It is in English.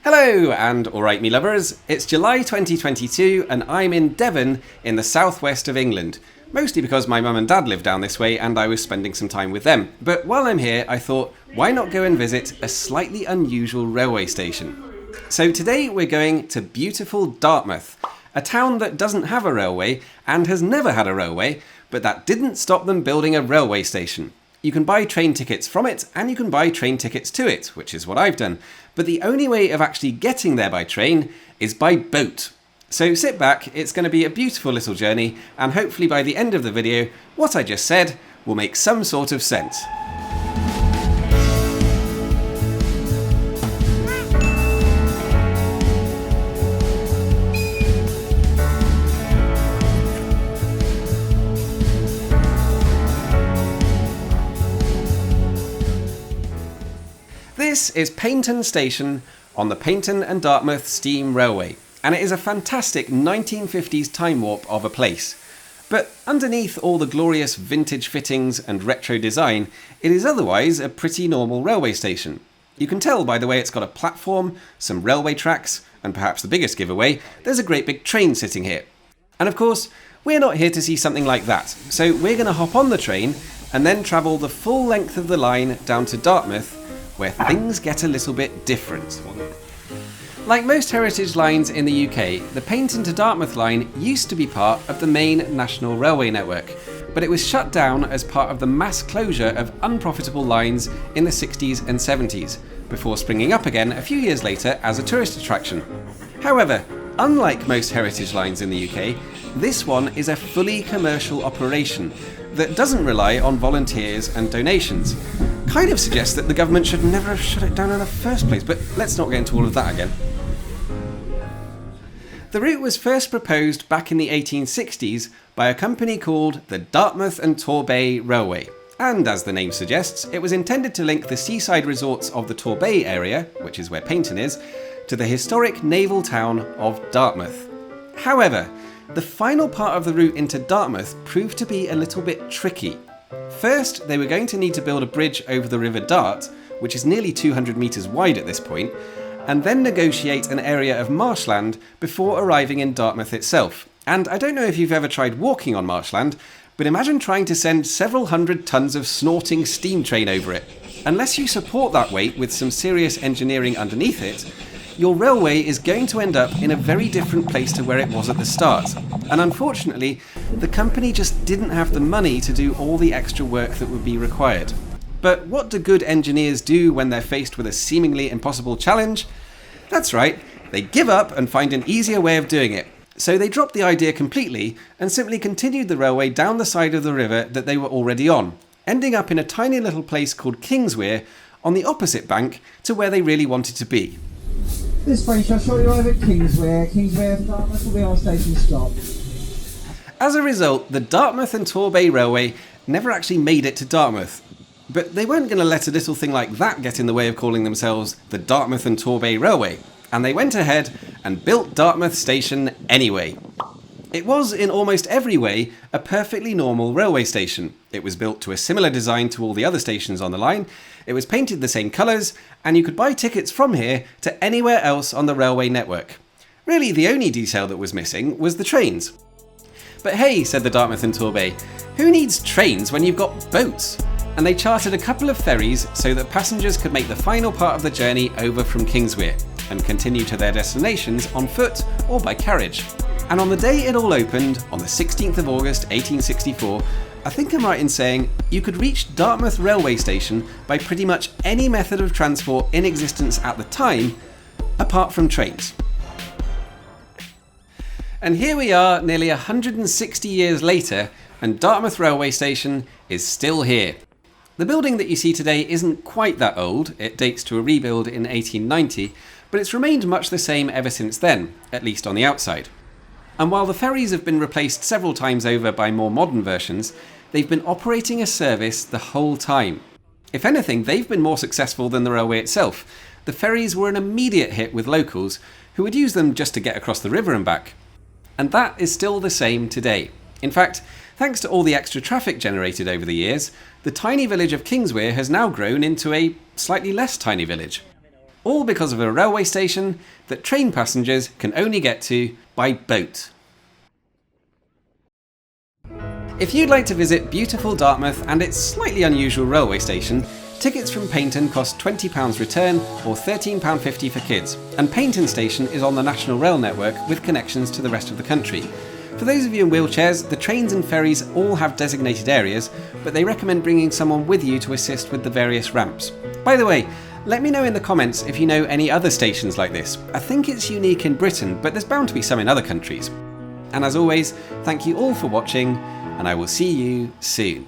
Hello and alright me lovers, it's July 2022 and I'm in Devon in the southwest of England. Mostly because my mum and dad live down this way and I was spending some time with them. But while I'm here I thought, why not go and visit a slightly unusual railway station? So today we're going to beautiful Dartmouth, a town that doesn't have a railway and has never had a railway, but that didn't stop them building a railway station. You can buy train tickets from it and you can buy train tickets to it, which is what I've done. But the only way of actually getting there by train is by boat. So sit back, it's going to be a beautiful little journey, and hopefully by the end of the video, what I just said will make some sort of sense. This is Paignton Station on the Paignton and Dartmouth Steam Railway, and it is a fantastic 1950s time warp of a place. But underneath all the glorious vintage fittings and retro design, it is otherwise a pretty normal railway station. You can tell by the way it's got a platform, some railway tracks, and perhaps the biggest giveaway, there's a great big train sitting here. And of course, we're not here to see something like that, so we're going to hop on the train and then travel the full length of the line down to Dartmouth, where things get a little bit different. Like most heritage lines in the UK, the Paignton to Dartmouth line used to be part of the main national railway network, but it was shut down as part of the mass closure of unprofitable lines in the 60s and 70s, before springing up again a few years later as a tourist attraction. However, unlike most heritage lines in the UK, this one is a fully commercial operation that doesn't rely on volunteers and donations. Kind of suggests that the government should never have shut it down in the first place, but let's not get into all of that again. The route was first proposed back in the 1860s by a company called the Dartmouth and Torbay Railway. And as the name suggests, it was intended to link the seaside resorts of the Torbay area, which is where Paignton is, to the historic naval town of Dartmouth. However, the final part of the route into Dartmouth proved to be a little bit tricky. First, they were going to need to build a bridge over the River Dart, which is nearly 200 metres wide at this point, and then negotiate an area of marshland before arriving in Dartmouth itself. And I don't know if you've ever tried walking on marshland, but imagine trying to send several hundred tons of snorting steam train over it. Unless you support that weight with some serious engineering underneath it, your railway is going to end up in a very different place to where it was at the start. And unfortunately, the company just didn't have the money to do all the extra work that would be required. But what do good engineers do when they're faced with a seemingly impossible challenge? That's right, they give up and find an easier way of doing it. So they dropped the idea completely and simply continued the railway down the side of the river that they were already on, ending up in a tiny little place called Kingswear on the opposite bank to where they really wanted to be. This train shall shortly arrive at Kingswear. Kingswear for Dartmouth will be our station stop. As a result, the Dartmouth and Torbay Railway never actually made it to Dartmouth. But they weren't going to let a little thing like that get in the way of calling themselves the Dartmouth and Torbay Railway, and they went ahead and built Dartmouth Station anyway. It was, in almost every way, a perfectly normal railway station. It was built to a similar design to all the other stations on the line, it was painted the same colours, and you could buy tickets from here to anywhere else on the railway network. Really, the only detail that was missing was the trains. But hey, said the Dartmouth and Torbay, who needs trains when you've got boats? And they chartered a couple of ferries so that passengers could make the final part of the journey over from Kingswear and continue to their destinations on foot or by carriage. And on the day it all opened, on the 16th of August 1864, I think I'm right in saying you could reach Dartmouth railway station by pretty much any method of transport in existence at the time, apart from trains. And here we are nearly 160 years later, and Dartmouth railway station is still here. The building that you see today isn't quite that old, it dates to a rebuild in 1890, but it's remained much the same ever since then, at least on the outside. And while the ferries have been replaced several times over by more modern versions, they've been operating a service the whole time. If anything, they've been more successful than the railway itself. The ferries were an immediate hit with locals, who would use them just to get across the river and back. And that is still the same today. In fact, thanks to all the extra traffic generated over the years, the tiny village of Kingswear has now grown into a slightly less tiny village. all because of a railway station that train passengers can only get to by boat. If you'd like to visit beautiful Dartmouth and its slightly unusual railway station, tickets from Paignton cost £20 return or £13.50 for kids, and Paignton Station is on the National Rail network with connections to the rest of the country. For those of you in wheelchairs, the trains and ferries all have designated areas, but they recommend bringing someone with you to assist with the various ramps. By the way, let me know in the comments if you know any other stations like this. I think it's unique in Britain, but there's bound to be some in other countries. And as always, thank you all for watching, and I will see you soon.